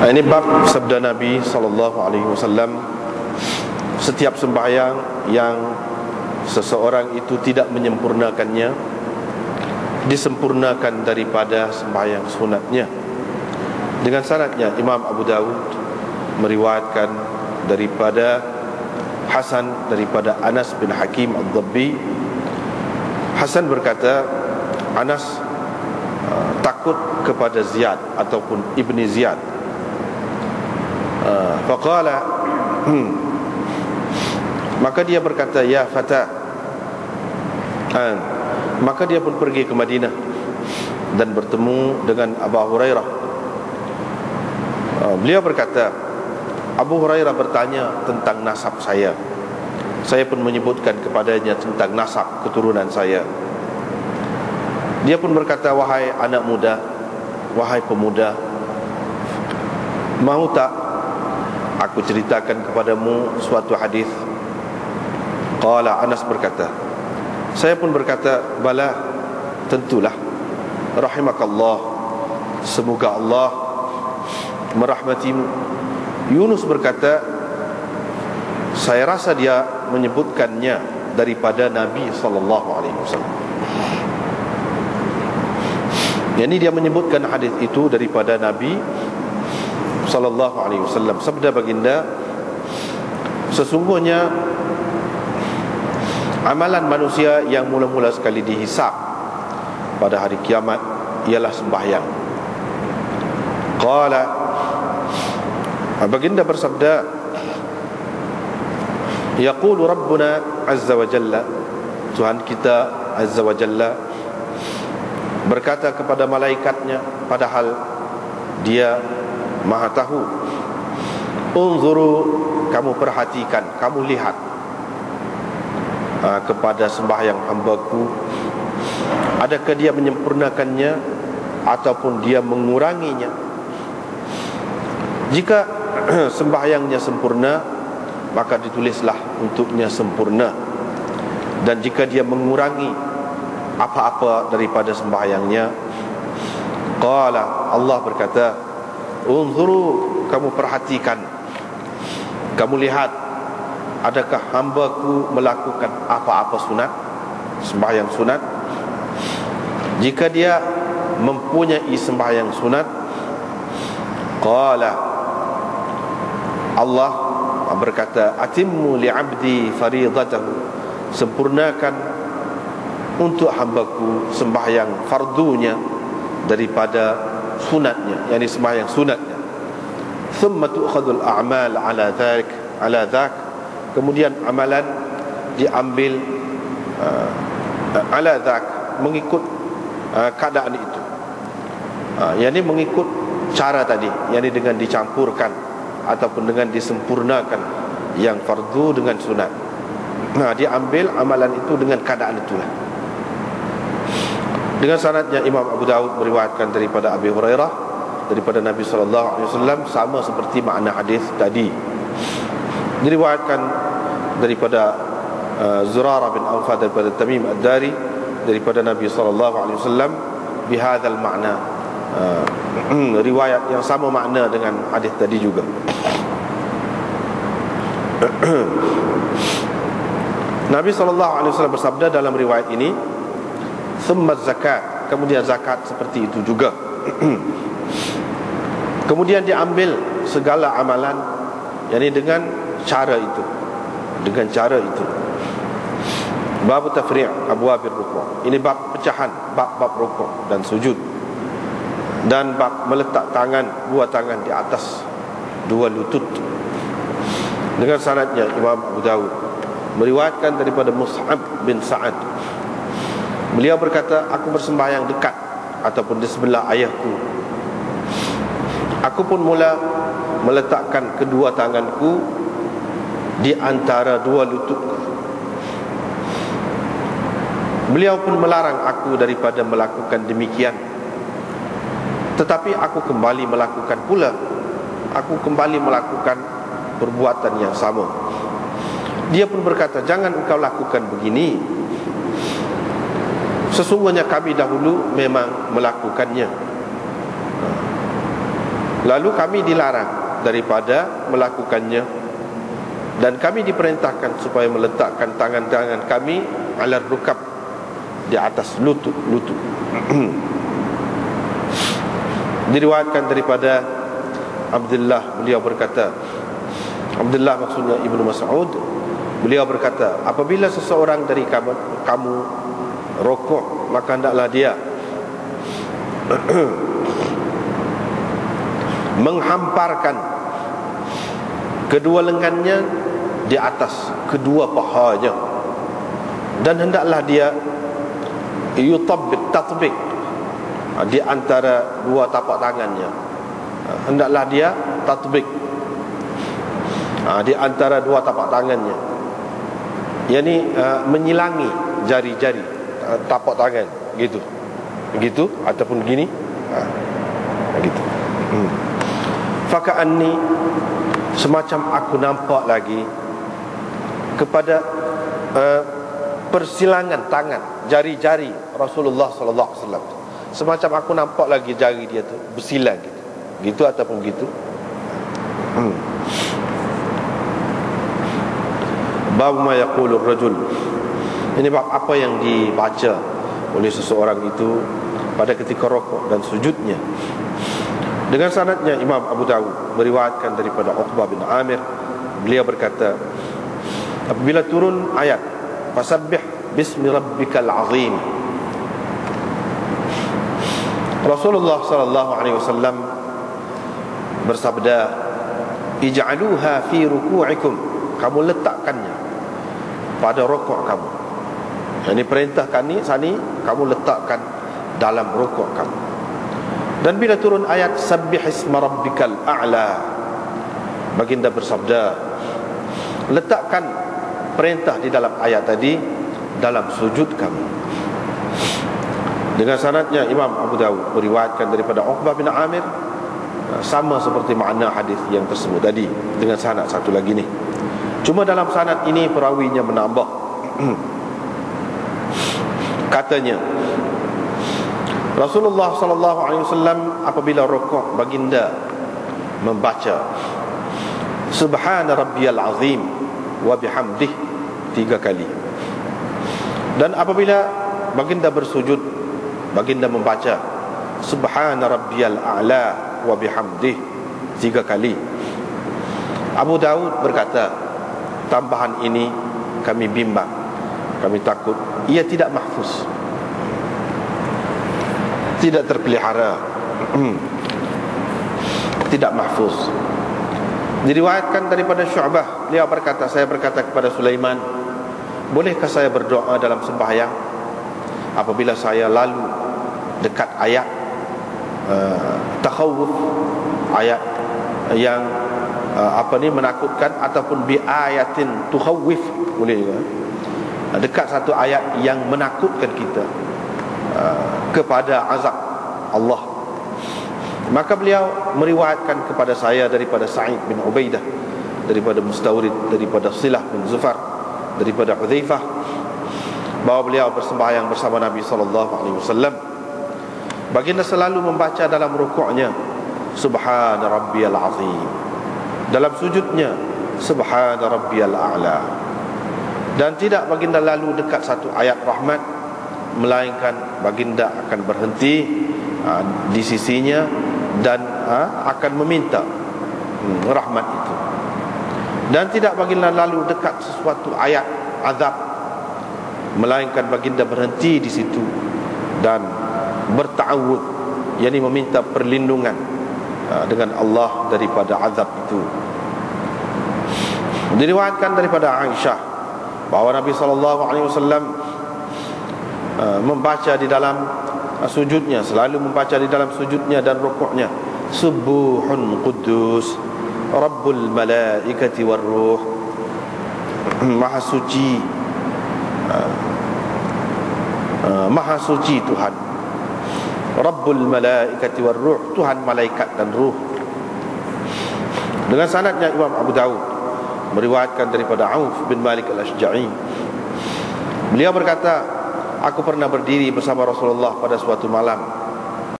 Ini bab sabda Nabi SAW, setiap sembahyang yang seseorang itu tidak menyempurnakannya, disempurnakan daripada sembahyang sunatnya. Dengan sanadnya Imam Abu Dawud meriwayatkan daripada Hasan, daripada Anas bin Hakim Ad-Dabbi. Hasan berkata, Anas takut kepada Ziyad ataupun Ibni Ziyad. Faqala, maka dia berkata, ya fata. Maka dia pun pergi ke Madinah dan bertemu dengan Abu Hurairah. Beliau berkata, Abu Hurairah bertanya tentang nasab saya. Saya pun menyebutkan kepadanya tentang nasab keturunan saya. Dia pun berkata, wahai anak muda, wahai pemuda, mahu tak aku ceritakan kepadamu suatu hadis? Qala, Anas berkata, saya pun berkata, bala, tentulah. Rahimakallah, semoga Allah merahmatimu. Yunus berkata, saya rasa dia menyebutkannya daripada Nabi SAW. Jadi dia menyebutkan hadis itu daripada Nabi SAW. Sabda baginda, sesungguhnya amalan manusia yang mula-mula sekali dihisab pada hari kiamat ialah sembahyang. Qala, baginda bersabda, yaqulu Rabbuna Azza wa Jalla, Tuhan kita Azza wa Jalla berkata kepada malaikatnya, padahal dia Maha tahu, unzuru, kamu perhatikan, kamu lihat kepada sembahyang hambaku, adakah dia menyempurnakannya ataupun dia menguranginya. Jika sembahyangnya sempurna, maka ditulislah untuknya sempurna. Dan jika dia mengurangi apa-apa daripada sembahyangnya, qala, Allah berkata, unzuru, kamu perhatikan, kamu lihat, adakah hambaku melakukan apa-apa sunat, sembahyang sunat. Jika dia mempunyai sembahyang sunat, qala, Allah berkata, atimmu li'abdi faridatahu, sempurnakan untuk hambaku sembahyang fardunya daripada sunatnya, yakni sembahyang sunatnya. Thumma tu'khadul a'mal ala dhak, kemudian amalan diambil ala dhak, mengikut keadaan itu, yakni mengikut cara tadi, yakni dengan dicampurkan ataupun dengan disempurnakan yang fardu dengan sunat. Diambil amalan itu dengan keadaan itulah. Dengan sanadnya Imam Abu Dawud meriwayatkan daripada Abi Hurairah, daripada Nabi SAW, sama seperti makna hadis tadi. Diriwayatkan daripada Zurarah bin Awfa, daripada Tamim Ad-Dari, daripada Nabi SAW, bihadzal makna, riwayat yang sama makna dengan hadis tadi juga. Nabi SAW bersabda dalam riwayat ini, thumma zakat, kemudian zakat seperti itu juga. Kemudian diambil segala amalan, yakni dengan cara itu, dengan cara itu. Bab tafri' abwabir ruku', ini bab pecahan, bab rukuk dan sujud, dan bab meletak tangan, dua tangan di atas dua lutut. Dengan sanadnya Imam Abu Dawud meriwayatkan daripada Mus'ab bin Sa'ad, beliau berkata, aku bersembahyang dekat ataupun di sebelah ayahku. Aku pun mula meletakkan kedua tanganku di antara dua lututku. Beliau pun melarang aku daripada melakukan demikian, tetapi aku kembali melakukan pula. Aku kembali melakukan perbuatan yang sama. Dia pun berkata, jangan engkau lakukan begini, sesungguhnya kami dahulu memang melakukannya. Lalu kami dilarang daripada melakukannya, dan kami diperintahkan supaya meletakkan tangan-tangan kami ala rukab, di atas lutut. Diriwayatkan daripada Abdullah, beliau berkata, Abdullah maksudnya Ibnu Mas'ud, beliau berkata, apabila seseorang dari kamu rokok, maka hendaklah dia menghamparkan kedua lengannya di atas kedua pahanya, dan hendaklah dia tatbik di antara dua tapak tangannya. Hendaklah dia tatbik di antara dua tapak tangannya, yakni menyilangi jari-jari tapak tangan, gitu ataupun gini, gitu. Faka'anni, semacam aku nampak lagi kepada persilangan tangan, jari-jari Rasulullah sallallahu alaihi wasallam. Semacam aku nampak lagi jari dia tu bersilang, gitu ataupun gitu. Bab ma yaqulu ar-rajul. Ini bab apa yang dibaca oleh seseorang itu pada ketika rokok dan sujudnya. Dengan sanadnya Imam Abu Dawud meriwayatkan daripada Uqbah bin Amir, beliau berkata, apabila turun ayat fasabbih bismi rabbikal azim, Rasulullah sallallahu alaihi wasallam bersabda, ij'aluha fi ruku'ikum, kamu letakkannya pada rukuk kamu. Ini perintahkan ni sani, kamu letakkan dalam rukuk kamu. Dan bila turun ayat sabbih isma rabbikal a'la, baginda bersabda, letakkan perintah di dalam ayat tadi dalam sujud kamu. Dengan sanadnya Imam Abu Dawud meriwayatkan daripada Uqbah bin Amir, sama seperti makna hadis yang tersebut tadi, dengan sanad satu lagi ni. Cuma dalam sanad ini perawinya menambah. Katanya Rasulullah sallallahu alaihi wasallam apabila rukuk, baginda membaca subhana rabbiyal azim wa bihamdih 3 kali. Dan apabila baginda bersujud, baginda membaca subhana rabbiyal a'la wa bihamdih 3 kali. Abu Dawud berkata, tambahan ini kami bimbang, kami takut ia tidak mahfuz, tidak terpelihara, tidak mahfuz. Diriwayatkan daripada Syu'bah, beliau berkata, saya berkata kepada Sulaiman, bolehkah saya berdoa dalam sembahyang apabila saya lalu dekat ayat takhawuf, ayat yang menakutkan, ataupun bi ayatin tukhawif, boleh juga, dekat satu ayat yang menakutkan kita kepada azab Allah. Maka beliau meriwayatkan kepada saya daripada Sa'id bin Ubaidah, daripada Mustawrid, daripada Silah bin Zufar, daripada Hudzaifah, bahawa beliau bersembahyang bersama Nabi sallallahu alaihi wasallam. Baginda selalu membaca dalam rukuknya subhana rabbiyal azim, dalam sujudnya subhana rabbiyal a'la. Dan tidak baginda lalu dekat satu ayat rahmat, melainkan baginda akan berhenti di sisinya dan akan meminta rahmat itu. Dan tidak baginda lalu dekat sesuatu ayat azab, melainkan baginda berhenti di situ dan berta'awud, yakni meminta perlindungan dengan Allah daripada azab itu. Diriwayatkan daripada Aisyah bahawa Nabi SAW membaca di dalam sujudnya, selalu membaca di dalam sujudnya dan rukuknya, subuhun quddus rabbul malaikati war ruh, maha suci, maha suci Tuhan, rabbul malaikati war ruh, Tuhan malaikat dan ruh. Dengan sanadnya Imam Abu Dawud meriwayatkan daripada Auf bin Malik al-Ashja'i, beliau berkata, aku pernah berdiri bersama Rasulullah pada suatu malam